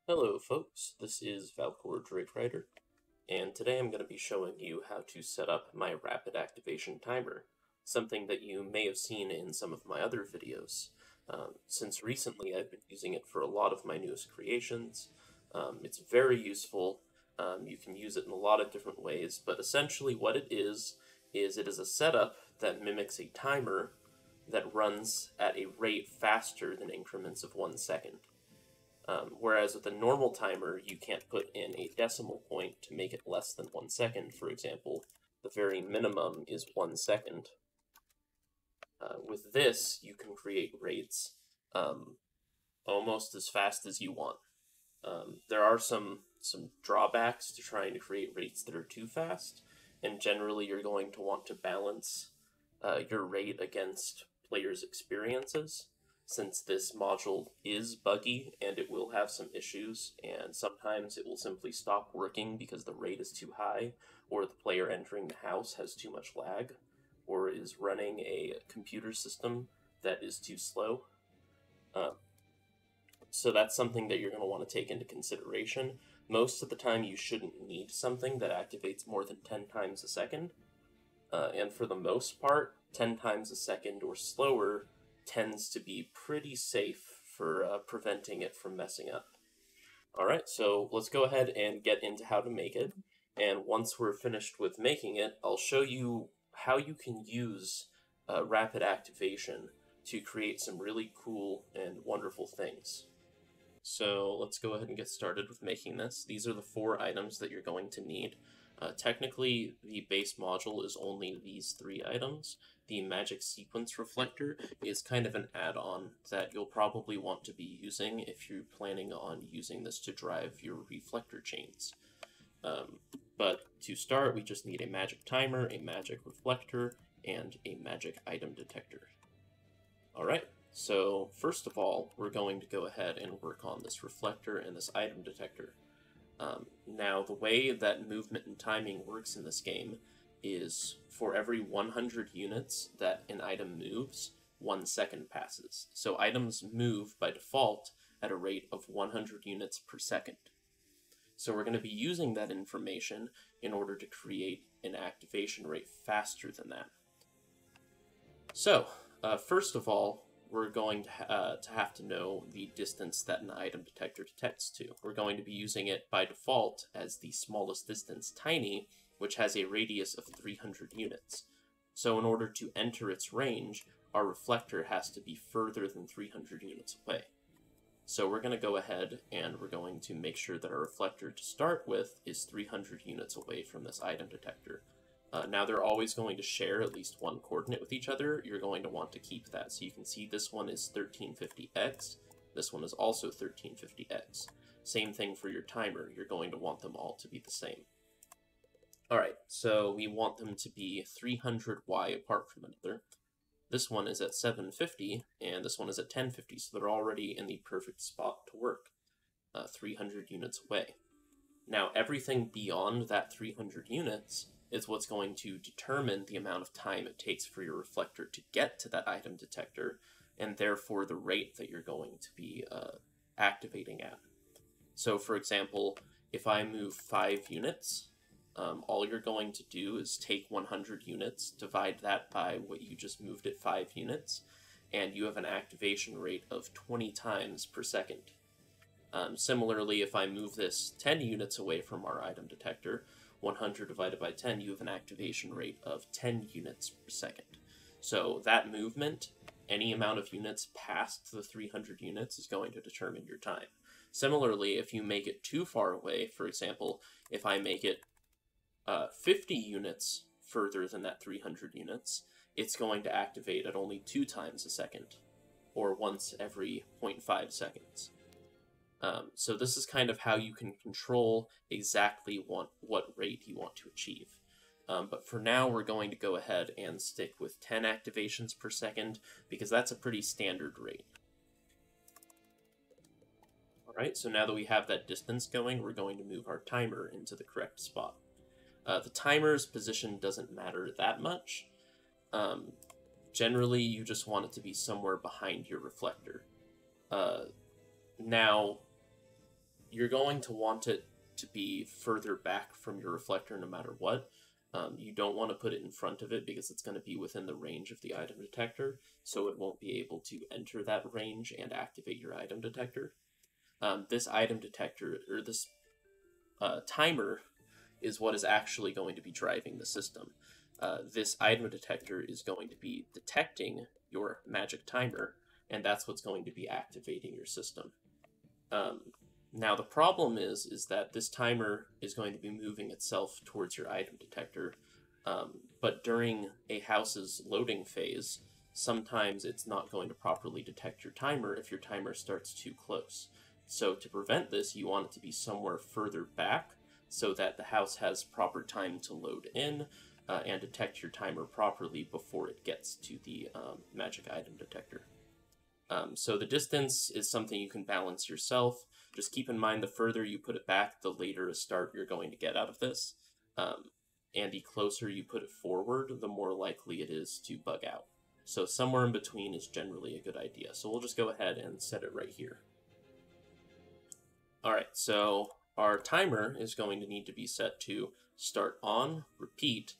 Hello folks, this is ValkoorDrakeRider, and today I'm going to be showing you how to set up my rapid activation timer, something that you may have seen in some of my other videos. Since recently I've been using it for a lot of my newest creations. It's very useful. You can use it in a lot of different ways, but essentially what it is it is a setup that mimics a timer that runs at a rate faster than increments of 1 second. Whereas with a normal timer, you can't put in a decimal point to make it less than 1 second, for example. The very minimum is 1 second. With this, you can create rates almost as fast as you want. There are some drawbacks to trying to create rates that are too fast, and generally you're going to want to balance your rate against players' experiences, since this module is buggy and it will have some issues, and sometimes it will simply stop working because the rate is too high, or the player entering the house has too much lag, or is running a computer system that is too slow. So that's something that you're going to want to take into consideration. Most of the time you shouldn't need something that activates more than 10 times a second, and for the most part, 10 times a second or slower tends to be pretty safe for preventing it from messing up. Alright, so let's go ahead and get into how to make it, and once we're finished with making it, I'll show you how you can use rapid activation to create some really cool and wonderful things. So let's go ahead and get started with making this. These are the 4 items that you're going to need. Technically, the base module is only these 3 items. The magic sequence reflector is kind of an add-on that you'll probably want to be using if you're planning on using this to drive your reflector chains. But to start, we just need a magic timer, a magic reflector, and a magic item detector. Alright, so first of all, we're going to go ahead and work on this reflector and this item detector. Now, the way that movement and timing works in this game is for every 100 units that an item moves, 1 second passes. So items move by default at a rate of 100 units per second. So we're going to be using that information in order to create an activation rate faster than that. So, first of all, we're going to have to know the distance that an item detector detects to. We're going to be using it by default as the smallest distance, tiny, which has a radius of 300 units. So in order to enter its range, our reflector has to be further than 300 units away. So we're going to go ahead and we're going to make sure that our reflector to start with is 300 units away from this item detector. Now they're always going to share at least one coordinate with each other. You're going to want to keep that. So you can see this one is 1350x. This one is also 1350x. Same thing for your timer. You're going to want them all to be the same. Alright, so we want them to be 300y apart from another. This one is at 750, and this one is at 1050, so they're already in the perfect spot to work. 300 units away. Now, everything beyond that 300 units is what's going to determine the amount of time it takes for your reflector to get to that item detector, and therefore the rate that you're going to be activating at. So, for example, if I move 5 units, all you're going to do is take 100 units, divide that by what you just moved at 5 units, and you have an activation rate of 20 times per second. Similarly, if I move this 10 units away from our item detector, 100 divided by 10, you have an activation rate of 10 units per second. So that movement, any amount of units past the 300 units, is going to determine your time. Similarly, if you make it too far away, for example, if I make it 50 units further than that 300 units, it's going to activate at only 2 times a second, or once every 0.5 seconds. So this is kind of how you can control exactly what rate you want to achieve. But for now, we're going to go ahead and stick with 10 activations per second, because that's a pretty standard rate. Alright, so now that we have that distance going, we're going to move our timer into the correct spot. The timer's position doesn't matter that much. Generally, you just want it to be somewhere behind your reflector. Now, you're going to want it to be further back from your reflector no matter what. You don't want to put it in front of it because it's going to be within the range of the item detector, so it won't be able to enter that range and activate your item detector. This item detector, or this timer, is what is actually going to be driving the system. This item detector is going to be detecting your magic timer, and that's what's going to be activating your system. Now the problem is that this timer is going to be moving itself towards your item detector, but during a house's loading phase, sometimes it's not going to properly detect your timer if your timer starts too close. So to prevent this, you want it to be somewhere further back so that the house has proper time to load in and detect your timer properly before it gets to the magic item detector. So the distance is something you can balance yourself. Just keep in mind the further you put it back, the later a start you're going to get out of this. And the closer you put it forward, the more likely it is to bug out. So somewhere in between is generally a good idea. So we'll just go ahead and set it right here. Alright, so our timer is going to need to be set to start on, repeat,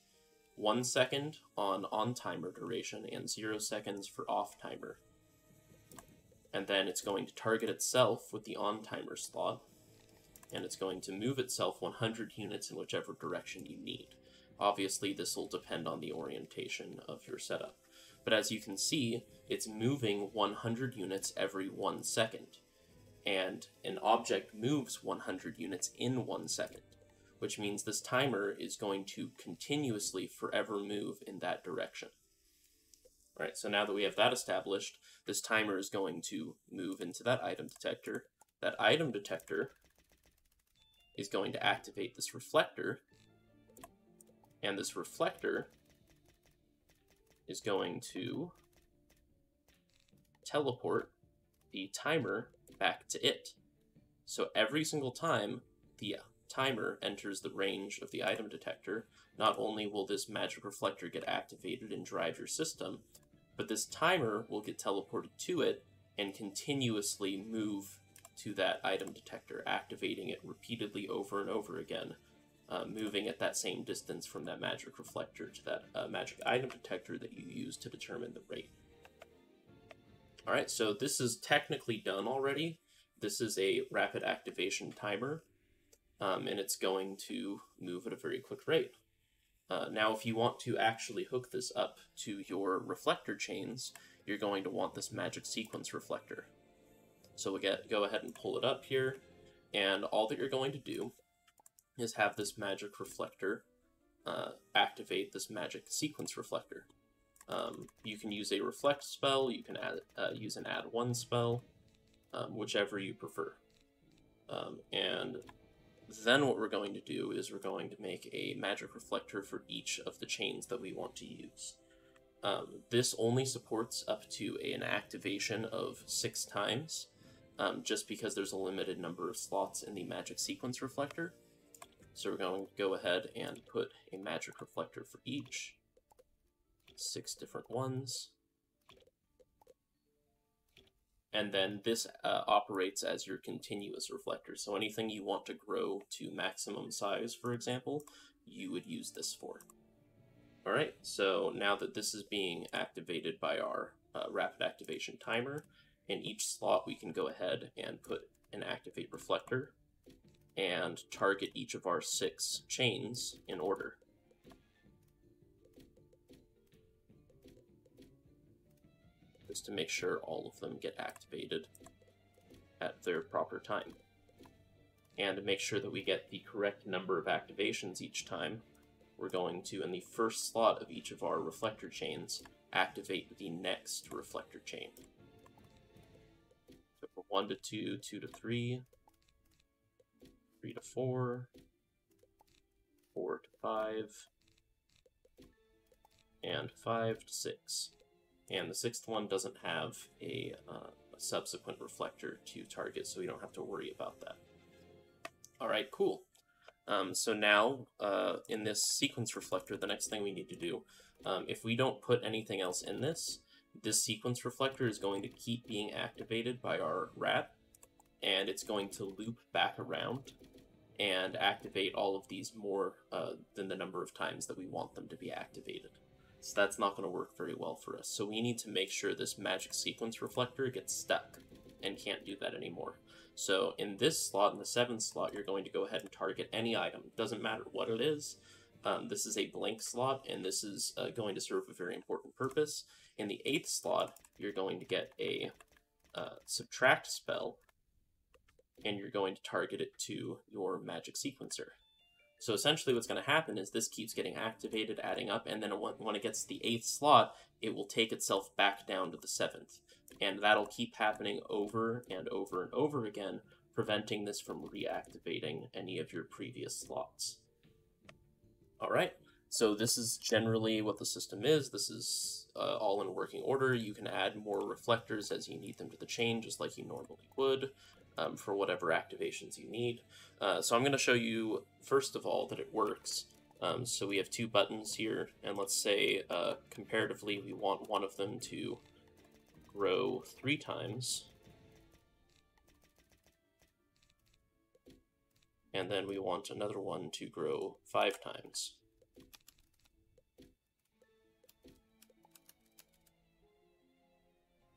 1 second on timer duration, and 0 seconds for off timer. And then it's going to target itself with the on timer slot, and it's going to move itself 100 units in whichever direction you need. Obviously, this will depend on the orientation of your setup. But as you can see, it's moving 100 units every 1 second. And an object moves 100 units in 1 second, which means this timer is going to continuously forever move in that direction. All right, so now that we have that established, this timer is going to move into that item detector. That item detector is going to activate this reflector, and this reflector is going to teleport the timer back to it. So every single time the timer enters the range of the item detector, not only will this magic reflector get activated and drive your system, but this timer will get teleported to it and continuously move to that item detector, activating it repeatedly over and over again, moving at that same distance from that magic reflector to that magic item detector that you use to determine the rate. Alright, so this is technically done already. This is a rapid activation timer, and it's going to move at a very quick rate. Now, if you want to actually hook this up to your reflector chains, you're going to want this magic sequence reflector. So we'll go ahead and pull it up here, and all that you're going to do is have this magic reflector activate this magic sequence reflector. You can use a reflect spell, you can use an add one spell, whichever you prefer. And then what we're going to do is we're going to make a magic reflector for each of the chains that we want to use. This only supports up to an activation of 6 times, just because there's a limited number of slots in the magic sequence reflector. So we're going to go ahead and put a magic reflector for each. 6 different ones. And then this operates as your continuous reflector. So anything you want to grow to maximum size, for example, you would use this for. Alright, so now that this is being activated by our rapid activation timer, in each slot we can go ahead and put an activate reflector and target each of our 6 chains in order. Just to make sure all of them get activated at their proper time. And to make sure that we get the correct number of activations each time, we're going to, in the first slot of each of our reflector chains, activate the next reflector chain. So for 1 to 2, 2 to 3, 3 to 4, 4 to 5, and 5 to 6. And the 6th one doesn't have a subsequent reflector to target, so we don't have to worry about that. Alright, cool. So now, in this sequence reflector, the next thing we need to do, if we don't put anything else in this, this sequence reflector is going to keep being activated by our rat, and it's going to loop back around and activate all of these more than the number of times that we want them to be activated. So that's not going to work very well for us. So we need to make sure this magic sequence reflector gets stuck and can't do that anymore. So in this slot, in the 7th slot, you're going to go ahead and target any item. Doesn't matter what it is. This is a blank slot, and this is going to serve a very important purpose. In the 8th slot, you're going to get a subtract spell, and you're going to target it to your magic sequencer. So essentially what's going to happen is this keeps getting activated, adding up, and then when it gets to the 8th slot, it will take itself back down to the 7th. And that'll keep happening over and over and over again, preventing this from reactivating any of your previous slots. Alright, so this is generally what the system is. This is all in working order. You can add more reflectors as you need them to the chain, just like you normally would, for whatever activations you need. So I'm going to show you, first of all, that it works. So we have 2 buttons here, and let's say, comparatively, we want one of them to grow 3 times. And then we want another one to grow 5 times.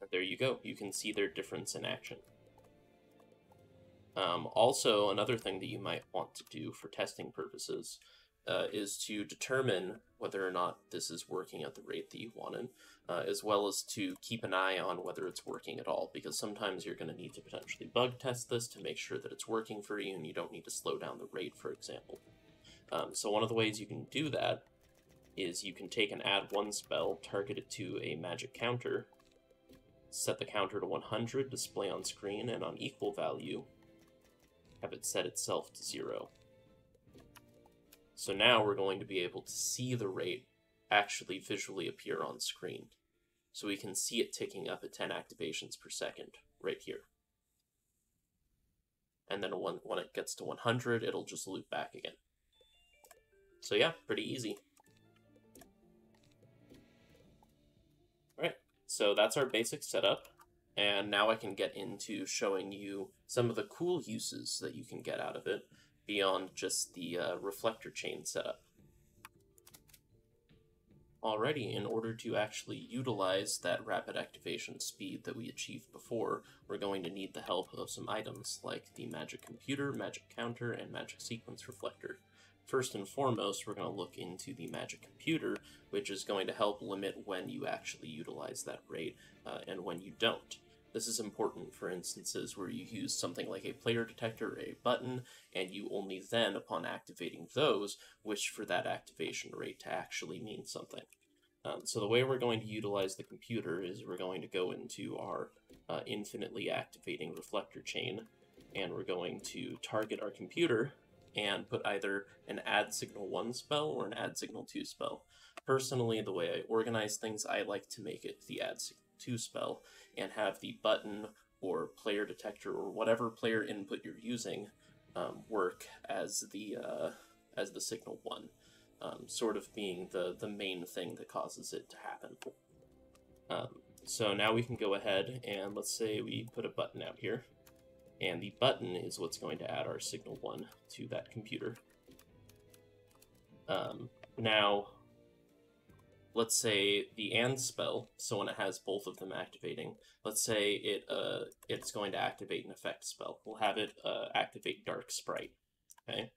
And there you go. You can see their difference in action. Also, another thing that you might want to do for testing purposes is to determine whether or not this is working at the rate that you wanted, as well as to keep an eye on whether it's working at all, because sometimes you're going to need to potentially bug test this to make sure that it's working for you and you don't need to slow down the rate, for example. So one of the ways you can do that is you can take an add 1 spell, target it to a magic counter, set the counter to 100, display on screen, and on equal value, have it set itself to 0. So now we're going to be able to see the rate actually visually appear on screen. So we can see it ticking up at 10 activations per second right here. And then when it gets to 100, it'll just loop back again. So yeah, pretty easy. Alright, so that's our basic setup. And now I can get into showing you some of the cool uses that you can get out of it beyond just the reflector chain setup. Alrighty, in order to actually utilize that rapid activation speed that we achieved before, we're going to need the help of some items like the magic computer, magic counter, and magic sequence reflector. First and foremost, we're going to look into the magic computer, which is going to help limit when you actually utilize that rate and when you don't. This is important for instances where you use something like a player detector or a button, and you only then, upon activating those, wish for that activation rate to actually mean something. So the way we're going to utilize the computer is we're going to go into our infinitely activating reflector chain, and we're going to target our computer and put either an add signal 1 spell or an add signal 2 spell. Personally, the way I organize things, I like to make it the add signal 2 spell and have the button or player detector or whatever player input you're using work as the signal 1, sort of being the main thing that causes it to happen. So now we can go ahead and let's say we put a button out here, and the button is what's going to add our signal 1 to that computer. Now, let's say the AND spell, so when it has both of them activating, let's say it's going to activate an effect spell. We'll have it activate Dark Sprite, okay?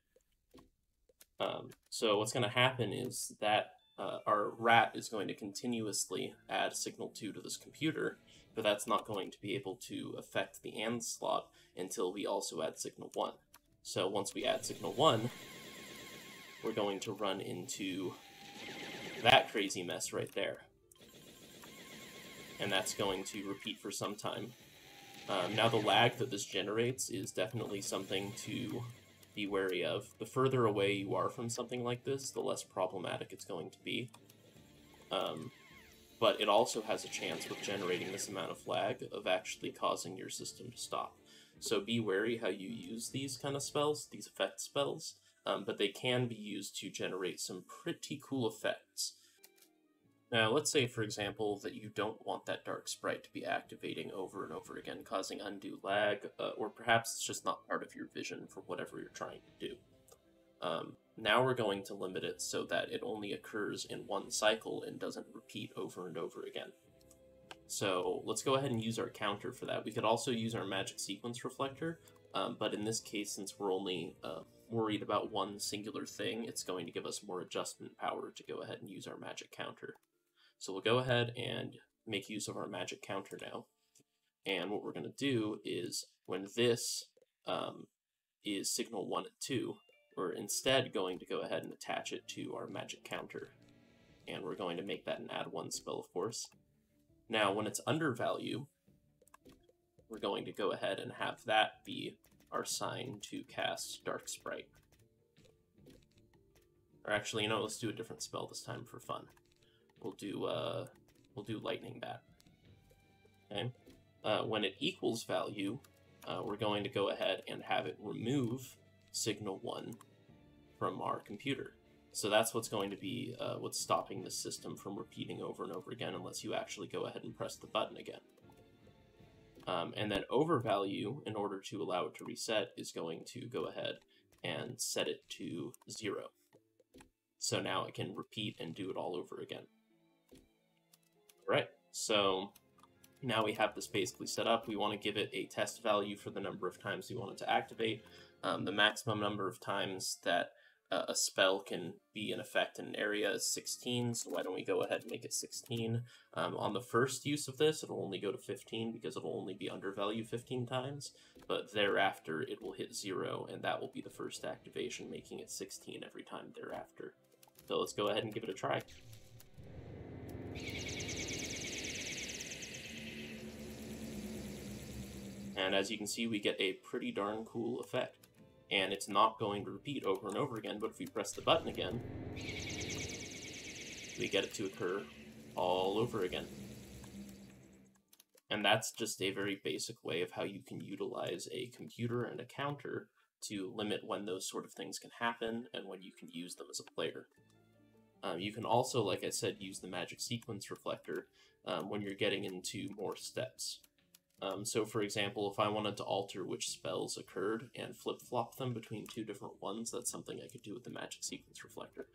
So what's going to happen is that our rat is going to continuously add signal 2 to this computer, but that's not going to be able to affect the AND slot until we also add signal 1. So once we add signal 1, we're going to run into that crazy mess right there. And that's going to repeat for some time. Now the lag that this generates is definitely something to be wary of. The further away you are from something like this, the less problematic it's going to be. But it also has a chance with generating this amount of lag of actually causing your system to stop. So be wary how you use these kind of spells, these effect spells, but they can be used to generate some pretty cool effects. Now, let's say, for example, that you don't want that dark sprite to be activating over and over again, causing undue lag, or perhaps it's just not part of your vision for whatever you're trying to do. Now we're going to limit it so that it only occurs in one cycle and doesn't repeat over and over again. So let's go ahead and use our counter for that. We could also use our magic sequence reflector, but in this case, since we're only worried about one singular thing, it's going to give us more adjustment power to go ahead and use our magic counter. So we'll go ahead and make use of our magic counter now. And what we're going to do is, when this is signal 1 and 2, we're instead going to go ahead and attach it to our magic counter. And we're going to make that an add 1 spell, of course. Now, when it's under value, we're going to go ahead and have that be our sign to cast Dark Sprite. Or actually, let's do a different spell this time for fun. We'll do Lightning Bat. Okay. When it equals value, we're going to go ahead and have it remove signal 1 from our computer. So that's what's going to be what's stopping the system from repeating over and over again unless you actually go ahead and press the button again. And then overvalue, in order to allow it to reset, is going to go ahead and set it to 0. So now it can repeat and do it all over again. Alright, so now we have this basically set up. We want to give it a test value for the number of times we want it to activate. The maximum number of times that a spell can be in effect in an area is 16, so why don't we go ahead and make it 16. On the first use of this, it'll only go to 15 because it'll only be undervalued 15 times, but thereafter it will hit 0, and that will be the first activation, making it 16 every time thereafter. So let's go ahead and give it a try. And as you can see, we get a pretty darn cool effect. And it's not going to repeat over and over again, but if we press the button again, we get it to occur all over again. And that's just a very basic way of how you can utilize a computer and a counter to limit when those sort of things can happen and when you can use them as a player. You can also, like I said, use the magic sequence reflector when you're getting into more steps. So for example, if I wanted to alter which spells occurred and flip-flop them between two different ones, that's something I could do with the magic sequence reflector.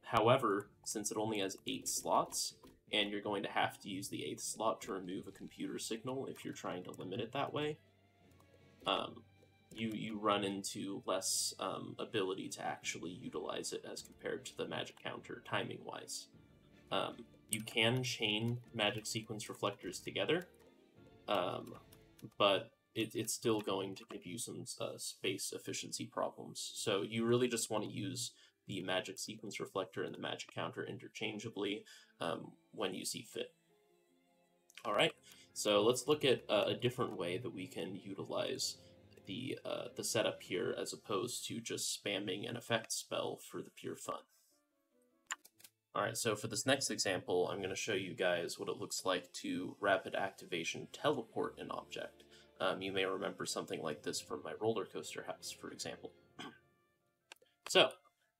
However, since it only has 8 slots, and you're going to have to use the 8th slot to remove a computer signal if you're trying to limit it that way, you run into less ability to actually utilize it as compared to the magic counter timing-wise. You can chain magic sequence reflectors together, but it's still going to give you some space efficiency problems. So you really just want to use the magic sequence reflector and the magic counter interchangeably when you see fit. Alright, so let's look at a different way that we can utilize the setup here as opposed to just spamming an effect spell for the pure fun. Alright, so for this next example, I'm going to show you guys what it looks like to rapid activation teleport an object. You may remember something like this from my roller coaster house, for example. So,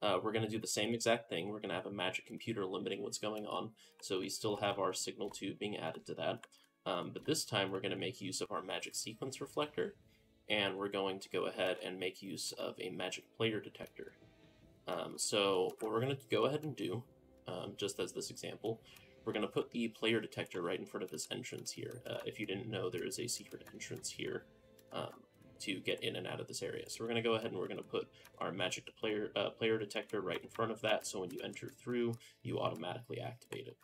we're going to do the same exact thing. We're going to have a magic computer limiting what's going on, so we still have our signal tube being added to that. But this time we're going to make use of our magic sequence reflector, and we're going to go ahead and make use of a magic player detector. So what we're going to go ahead and do, just as this example, we're going to put the player detector right in front of this entrance here. If you didn't know, there is a secret entrance here to get in and out of this area. So we're going to go ahead and we're going to put our magic player detector right in front of that, so when you enter through, you automatically activate it.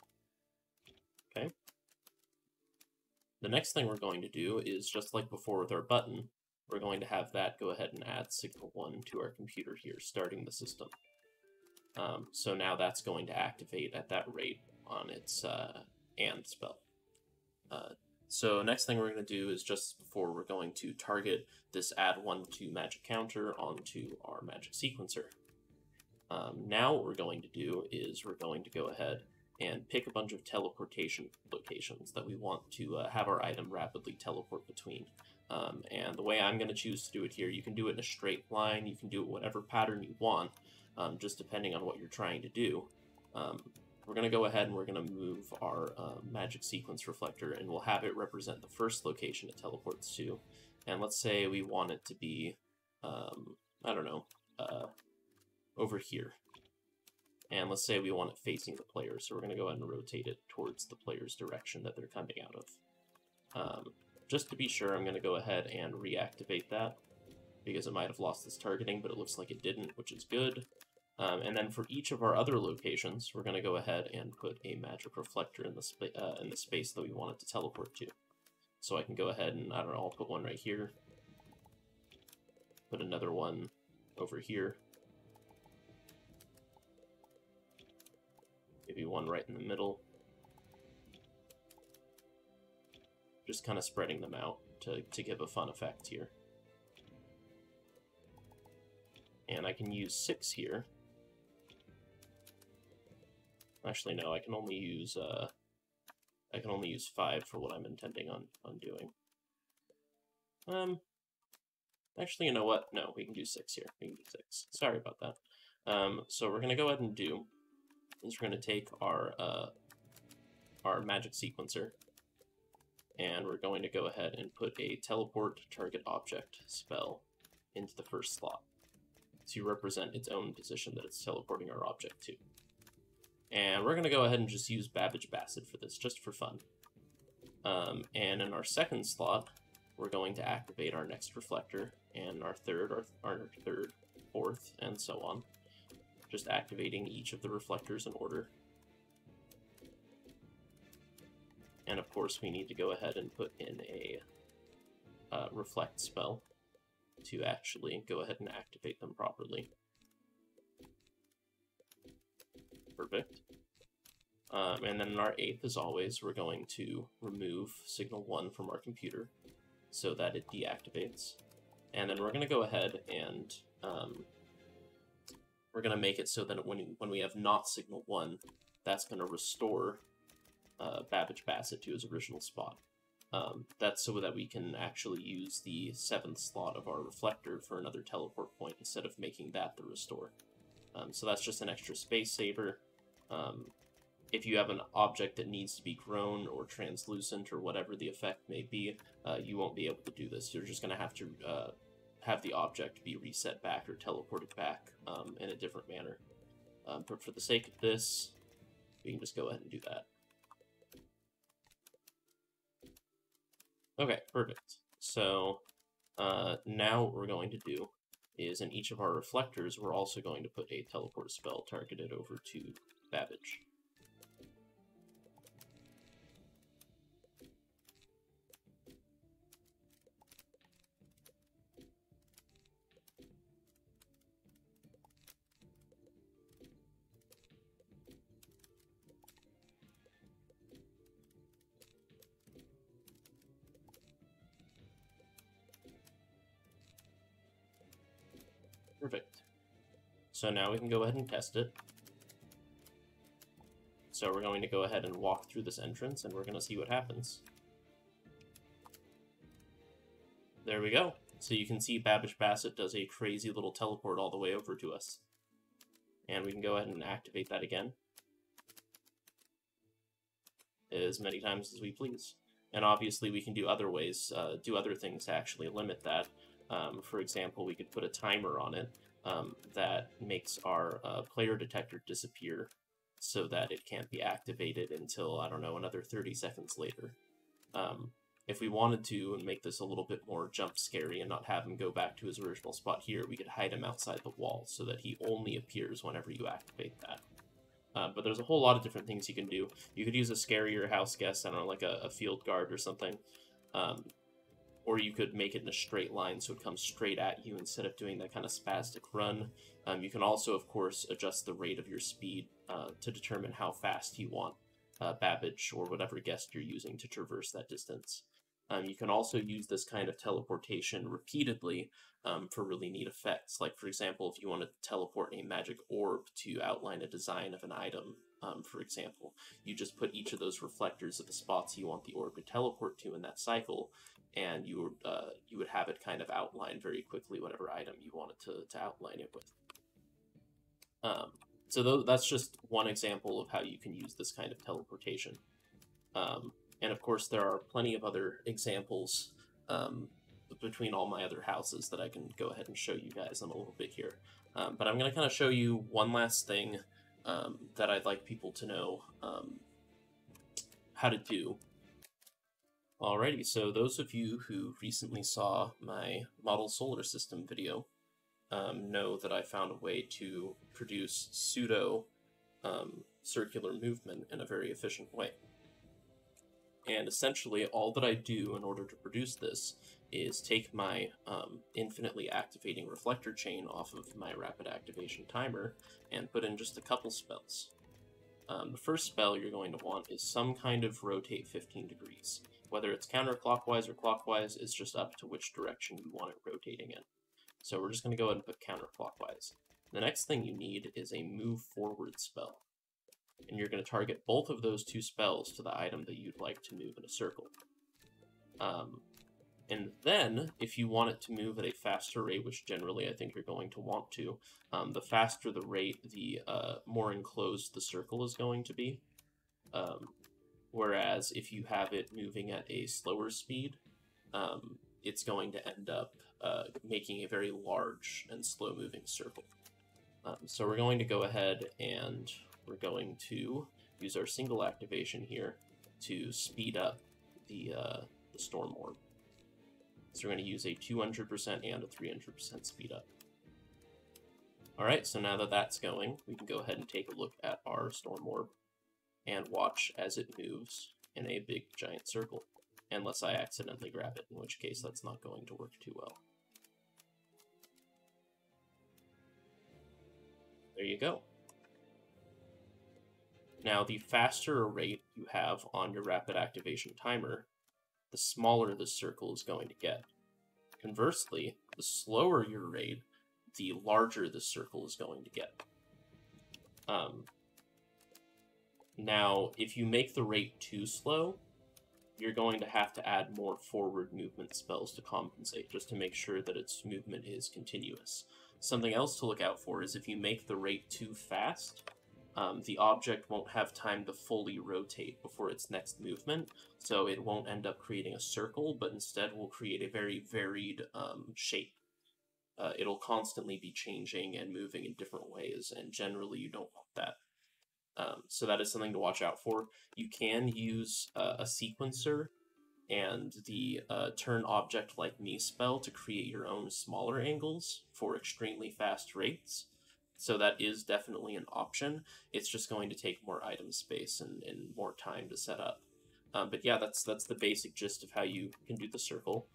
Okay. The next thing we're going to do is, just like before with our button, we're going to have that go ahead and add signal 1 to our computer here, starting the system. So now that's going to activate at that rate on its AND spell. So next thing we're going to do is, just before, we're going to target this add 1 to magic counter onto our magic sequencer. Now what we're going to do is we're going to go ahead and pick a bunch of teleportation locations that we want to have our item rapidly teleport between. And the way I'm going to choose to do it here, you can do it in a straight line, you can do it whatever pattern you want, just depending on what you're trying to do. we're going to go ahead and we're going to move our magic sequence reflector, and we'll have it represent the first location it teleports to. And let's say we want it to be, I don't know, over here. And let's say we want it facing the player, so we're going to go ahead and rotate it towards the player's direction that they're coming out of. Just to be sure, I'm going to go ahead and reactivate that, because it might have lost its targeting, but it looks like it didn't, which is good. And then for each of our other locations, we're going to go ahead and put a magic reflector in the space that we want it to teleport to. So I can go ahead and, I don't know, I'll put one right here, put another one over here, maybe one right in the middle, just kind of spreading them out to give a fun effect here. And I can use 6 here. Actually, no, I can only use 5 for what I'm intending on doing. Actually, you know what? No, we can do 6 here. We can do 6. Sorry about that. So we're gonna go ahead and do is we're gonna take our magic sequencer, and we're going to go ahead and put a teleport target object spell into the first slot to represent its own position that it's teleporting our object to. And we're going to go ahead and just use Babbage Bassett for this, just for fun. And in our second slot, we're going to activate our next reflector, and our third, fourth, and so on. Just activating each of the reflectors in order. And of course, we need to go ahead and put in a reflect spell to actually go ahead and activate them properly. Perfect. And then in our 8th, as always, we're going to remove signal 1 from our computer so that it deactivates. And then we're going to go ahead and we're going to make it so that when we have not signal 1, that's going to restore Babbage Bassett to his original spot. That's so that we can actually use the 7th slot of our reflector for another teleport point instead of making that the restore. So that's just an extra space saver. If you have an object that needs to be grown or translucent or whatever the effect may be, you won't be able to do this. You're just going to have the object be reset back or teleported back in a different manner. But for the sake of this, we can just go ahead and do that. Okay, perfect. So now what we're going to do is in each of our reflectors, we're also going to put a teleport spell targeted over to Babbage. Perfect. So now we can go ahead and test it. So we're going to go ahead and walk through this entrance, and we're going to see what happens. There we go. So you can see Babbage Bassett does a crazy little teleport all the way over to us. And we can go ahead and activate that again as many times as we please. And obviously we can do other ways, do other things to actually limit that. For example, we could put a timer on it that makes our player detector disappear so that it can't be activated until, I don't know, another 30 seconds later. If we wanted to make this a little bit more jump scary and not have him go back to his original spot here, we could hide him outside the wall so that he only appears whenever you activate that. But there's a whole lot of different things you can do. You could use a scarier house guest, I don't know, like a field guard or something. Or you could make it in a straight line so it comes straight at you instead of doing that kind of spastic run. You can also, of course, adjust the rate of your speed to determine how fast you want Babbage or whatever guest you're using to traverse that distance. You can also use this kind of teleportation repeatedly for really neat effects. Like, for example, if you want to teleport a magic orb to outline a design of an item, for example, you just put each of those reflectors at the spots you want the orb to teleport to in that cycle, and you would have it kind of outline very quickly whatever item you wanted to outline it with. So that's just one example of how you can use this kind of teleportation. And of course, there are plenty of other examples between all my other houses that I can go ahead and show you guys in a little bit here. But I'm going to kind of show you one last thing that I'd like people to know how to do. Alrighty, so those of you who recently saw my model solar system video know that I found a way to produce pseudo circular movement in a very efficient way. And essentially, all that I do in order to produce this is take my infinitely activating reflector chain off of my rapid activation timer and put in just a couple spells. The first spell you're going to want is some kind of rotate 15 degrees. Whether it's counterclockwise or clockwise, it's just up to which direction you want it rotating in. So we're just going to go ahead and put counterclockwise. The next thing you need is a move forward spell. And you're going to target both of those two spells to the item that you'd like to move in a circle. And then, if you want it to move at a faster rate, which generally I think you're going to want to, the faster the rate, the more enclosed the circle is going to be. Whereas if you have it moving at a slower speed, it's going to end up making a very large and slow-moving circle. So we're going to go ahead and we're going to use our single activation here to speed up the Storm Orb. So we're going to use a 200% and a 300% speed up. Alright, so now that that's going, we can go ahead and take a look at our Storm Orb and watch as it moves in a big giant circle. Unless I accidentally grab it, in which case that's not going to work too well. There you go. Now, the faster a rate you have on your rapid activation timer, the smaller the circle is going to get. Conversely, the slower your rate, the larger the circle is going to get. Now, if you make the rate too slow, you're going to have to add more forward movement spells to compensate, just to make sure that its movement is continuous. Something else to look out for is if you make the rate too fast, the object won't have time to fully rotate before its next movement, so it won't end up creating a circle, but instead will create a very varied shape. It'll constantly be changing and moving in different ways, and generally you don't want that. So that is something to watch out for. You can use a sequencer and the turn object like me spell to create your own smaller angles for extremely fast rates. So that is definitely an option. It's just going to take more item space and more time to set up. But yeah, that's the basic gist of how you can do the circle.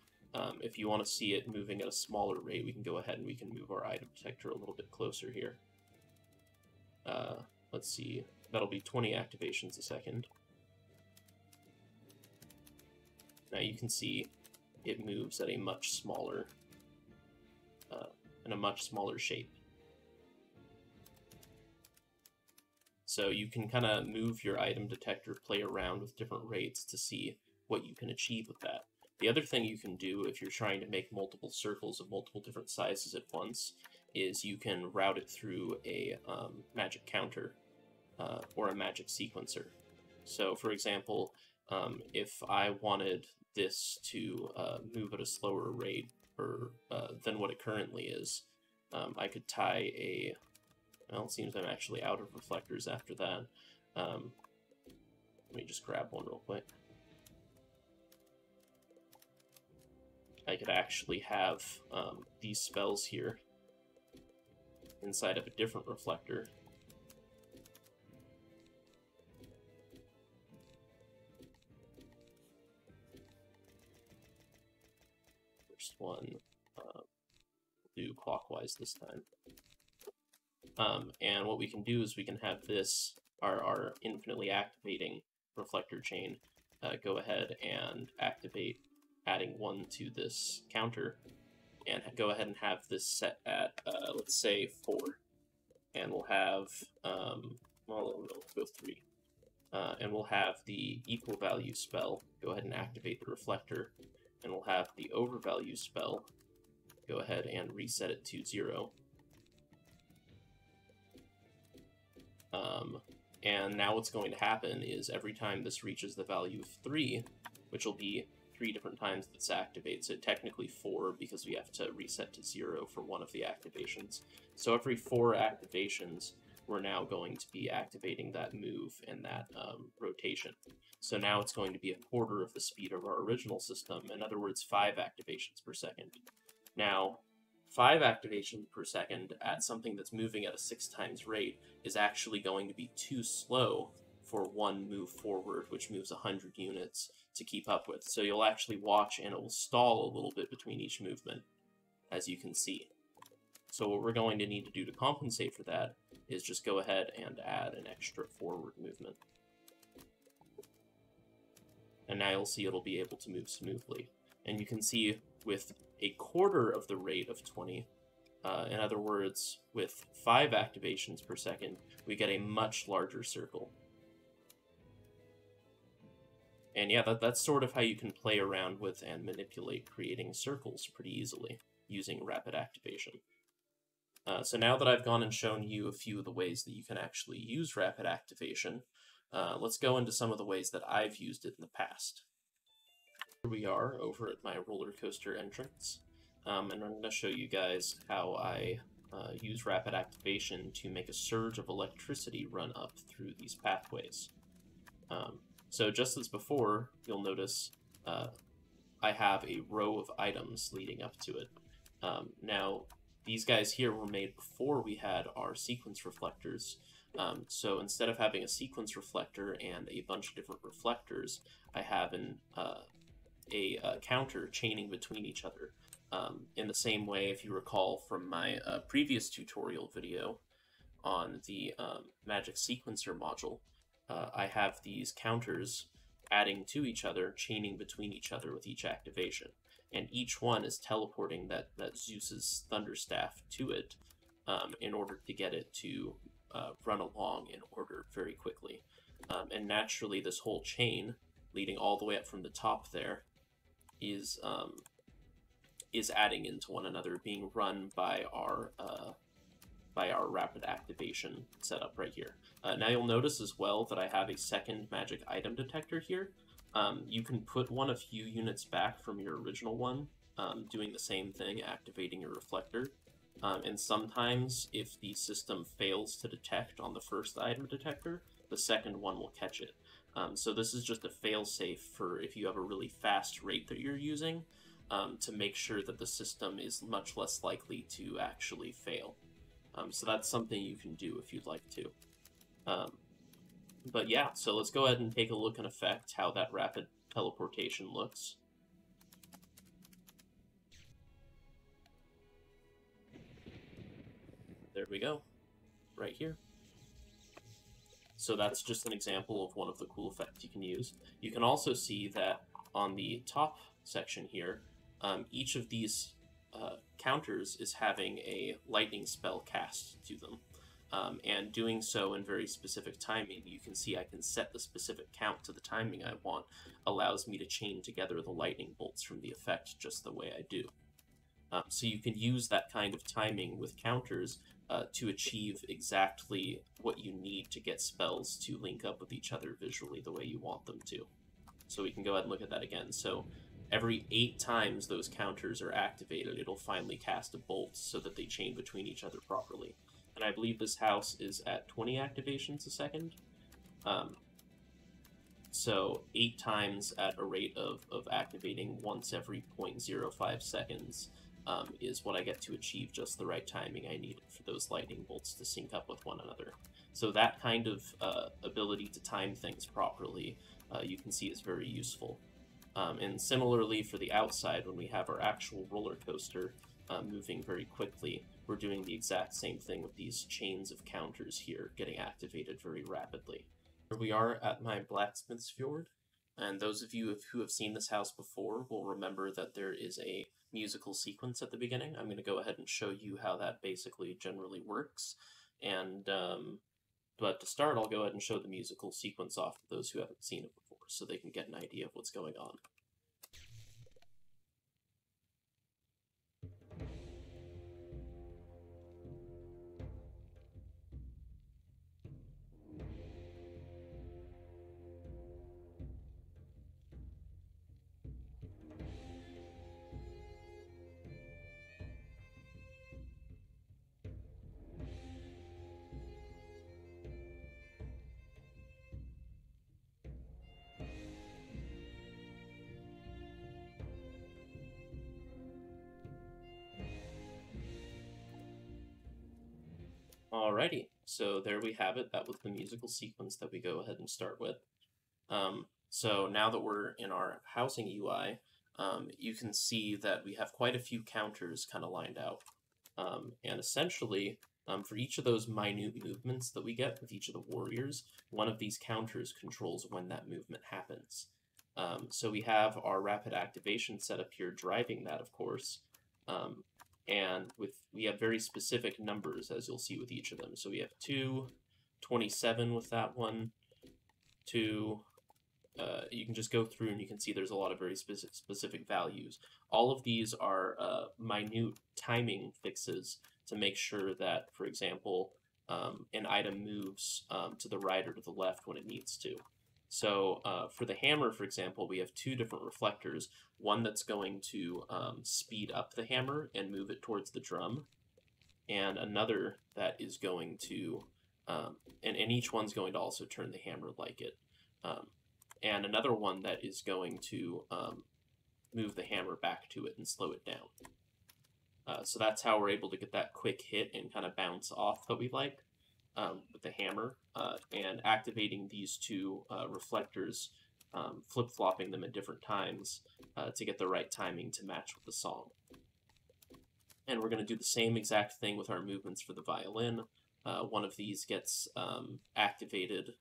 If you want to see it moving at a smaller rate, we can go ahead and we can move our item detector a little bit closer here. Let's see, that'll be 20 activations a second. Now you can see it moves at a much smaller, in a much smaller shape. So you can kind of move your item detector, play around with different rates to see what you can achieve with that. The other thing you can do if you're trying to make multiple circles of multiple different sizes at once is you can route it through a magic counter or a magic sequencer. So for example, if I wanted this to move at a slower rate than what it currently is, I could tie a... Well, it seems I'm actually out of reflectors after that. Let me just grab one real quick. I could actually have these spells here inside of a different reflector. First one, do clockwise this time. And what we can do is we can have this, our infinitely activating reflector chain, go ahead and activate adding one to this counter, and go ahead and have this set at, let's say, 4. And we'll have, well, we'll go 3. And we'll have the equal value spell go ahead and activate the reflector, and we'll have the overvalue spell go ahead and reset it to 0. And now what's going to happen is every time this reaches the value of 3, which will be 3 different times this activates it, technically 4 because we have to reset to 0 for one of the activations. So every 4 activations, we're now going to be activating that move and that rotation. So now it's going to be a quarter of the speed of our original system, in other words, 5 activations per second. Now, 5 activations per second at something that's moving at a 6 times rate is actually going to be too slow for one move forward, which moves 100 units, to keep up with. So you'll actually watch and it will stall a little bit between each movement, as you can see. So what we're going to need to do to compensate for that is just go ahead and add an extra forward movement. And now you'll see it'll be able to move smoothly. And you can see with a quarter of the rate of 20, in other words, with 5 activations per second, we get a much larger circle. And yeah, that's sort of how you can play around with and manipulate creating circles pretty easily using rapid activation. So now that I've gone and shown you a few of the ways that you can actually use rapid activation, let's go into some of the ways that I've used it in the past. Here we are over at my roller coaster entrance, and I'm going to show you guys how I use rapid activation to make a surge of electricity run up through these pathways. So just as before, you'll notice I have a row of items leading up to it. Now, these guys here were made before we had our sequence reflectors. So instead of having a sequence reflector and a bunch of different reflectors, I have a counter chaining between each other. In the same way, if you recall from my previous tutorial video on the Magic Sequencer module, I have these counters adding to each other, chaining between each other with each activation. And each one is teleporting that Zeus's Thunderstaff to it in order to get it to run along in order very quickly. And naturally, this whole chain, leading all the way up from the top there, is adding into one another, being run by our rapid activation setup right here. Now you'll notice as well that I have a second magic item detector here. You can put one a few units back from your original one, doing the same thing, activating your reflector. And sometimes, if the system fails to detect on the first item detector, the second one will catch it. So this is just a fail-safe for if you have a really fast rate that you're using, to make sure that the system is much less likely to actually fail. So that's something you can do if you'd like to. But yeah, so let's go ahead and take a look and effect how that rapid teleportation looks. There we go, right here. So that's just an example of one of the cool effects you can use. You can also see that on the top section here, each of these counters is having a lightning spell cast to them. And doing so in very specific timing, you can see I can set the specific count to the timing I want, allows me to chain together the lightning bolts from the effect just the way I do. So you can use that kind of timing with counters to achieve exactly what you need to get spells to link up with each other visually the way you want them to. So we can go ahead and look at that again. So every 8 times those counters are activated, it'll finally cast a bolt so that they chain between each other properly. And I believe this house is at 20 activations a second. So 8 times at a rate of activating once every 0.05 seconds is what I get to achieve just the right timing I need for those lightning bolts to sync up with one another. So that kind of ability to time things properly, you can see is very useful. And similarly for the outside, when we have our actual roller coaster moving very quickly, we're doing the exact same thing with these chains of counters here getting activated very rapidly. Here we are at my Blacksmith's Fjord, and those of you who have seen this house before will remember that there is a musical sequence at the beginning. I'm going to go ahead and show you how that basically generally works, and but to start, I'll go ahead and show the musical sequence off to those who haven't seen it before, so they can get an idea of what's going on. Alrighty, so there we have it. That was the musical sequence that we go ahead and start with. So now that we're in our housing UI, you can see that we have quite a few counters kind of lined out. And essentially, for each of those minute movements that we get with each of the warriors, one of these counters controls when that movement happens. So we have our rapid activation setup here driving that, of course. And we have very specific numbers, as you'll see with each of them. So we have 2, 27 with that one, 2. You can just go through and you can see there's a lot of very specific values. All of these are minute timing fixes to make sure that, for example, an item moves to the right or to the left when it needs to. So for the hammer, for example, we have 2 different reflectors. One that's going to speed up the hammer and move it towards the drum, and another that is going to, and each one's going to also turn the hammer like it. And another one that is going to move the hammer back to it and slow it down. So that's how we're able to get that quick hit and kind of bounce off that we like with the hammer. And activating these 2 reflectors, flip-flopping them at different times to get the right timing to match with the song. And we're going to do the same exact thing with our movements for the violin. One of these gets activated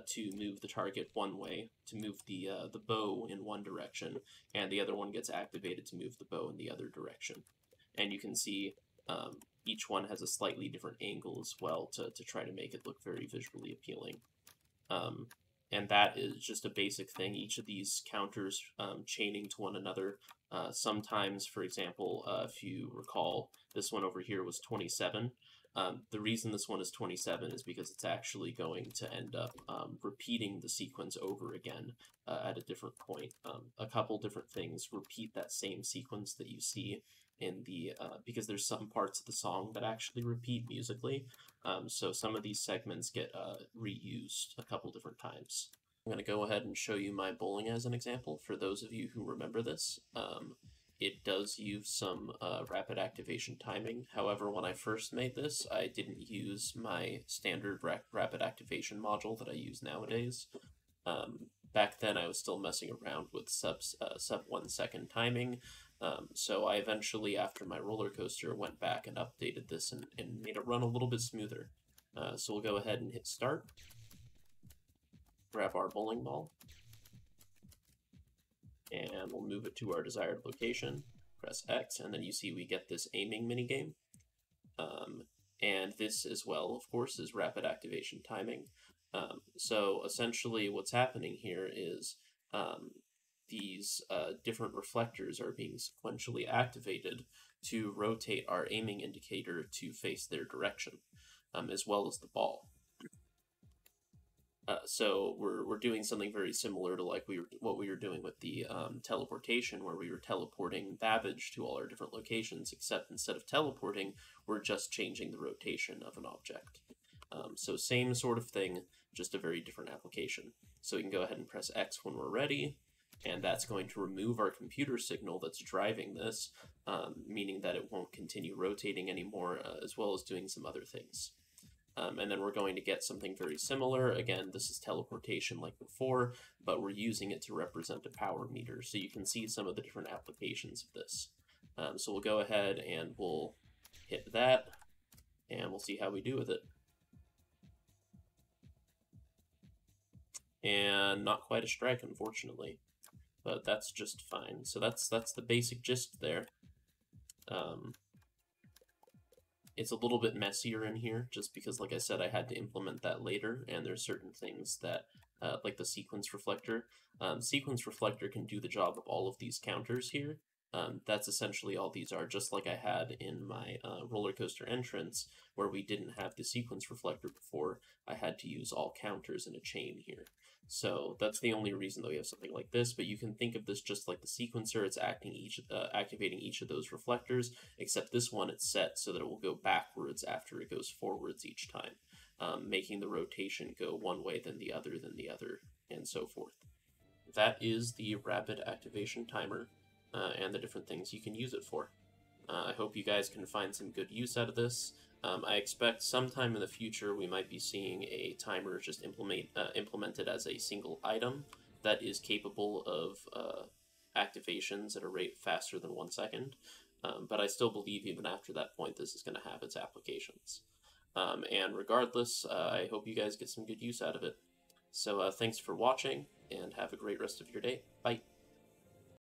to move the target one way, to move the bow in one direction, and the other one gets activated to move the bow in the other direction. And you can see each one has a slightly different angle as well to try to make it look very visually appealing. And that is just a basic thing. Each of these counters chaining to one another. Sometimes, for example, if you recall, this one over here was 27. The reason this one is 27 is because it's actually going to end up repeating the sequence over again at a different point. A couple different things repeat that same sequence that you see in the, because there's some parts of the song that actually repeat musically. So some of these segments get reused a couple different times. I'm going to go ahead and show you my bowling as an example for those of you who remember this. It does use some rapid activation timing. However, when I first made this, I didn't use my standard rapid activation module that I use nowadays. Back then, I was still messing around with sub 1 second timing. So I eventually, after my roller coaster, went back and updated this and made it run a little bit smoother. So we'll go ahead and hit start. Grab our bowling ball. And we'll move it to our desired location, press X, and then you see we get this aiming minigame. And this as well, of course, is rapid activation timing. So essentially what's happening here is these different reflectors are being sequentially activated to rotate our aiming indicator to face their direction, as well as the ball. So we're doing something very similar to like what we were doing with the teleportation, where we were teleporting Babbage to all our different locations, except instead of teleporting, we're just changing the rotation of an object. So same sort of thing, just a very different application. So we can go ahead and press X when we're ready, and that's going to remove our computer signal that's driving this, meaning that it won't continue rotating anymore, as well as doing some other things. And then we're going to get something very similar. Again, this is teleportation like before, but we're using it to represent a power meter. So you can see some of the different applications of this. So we'll go ahead and we'll hit that, and we'll see how we do with it. And not quite a strike, unfortunately, but that's just fine. So that's the basic gist there. It's a little bit messier in here, just because, like I said, I had to implement that later, and there's certain things that, like the sequence reflector. Sequence reflector can do the job of all of these counters here. That's essentially all these are, just like I had in my roller coaster entrance, where we didn't have the sequence reflector before. I had to use all counters in a chain here. So that's the only reason that we have something like this, but you can think of this just like the sequencer. It's activating each of those reflectors, except this one it's set so that it will go backwards after it goes forwards each time, making the rotation go one way, then the other, and so forth. That is the rapid activation timer, and the different things you can use it for. I hope you guys can find some good use out of this. I expect sometime in the future we might be seeing a timer just implemented as a single item that is capable of activations at a rate faster than 1 second. But I still believe even after that point this is going to have its applications. And regardless, I hope you guys get some good use out of it. So thanks for watching, and have a great rest of your day. Bye.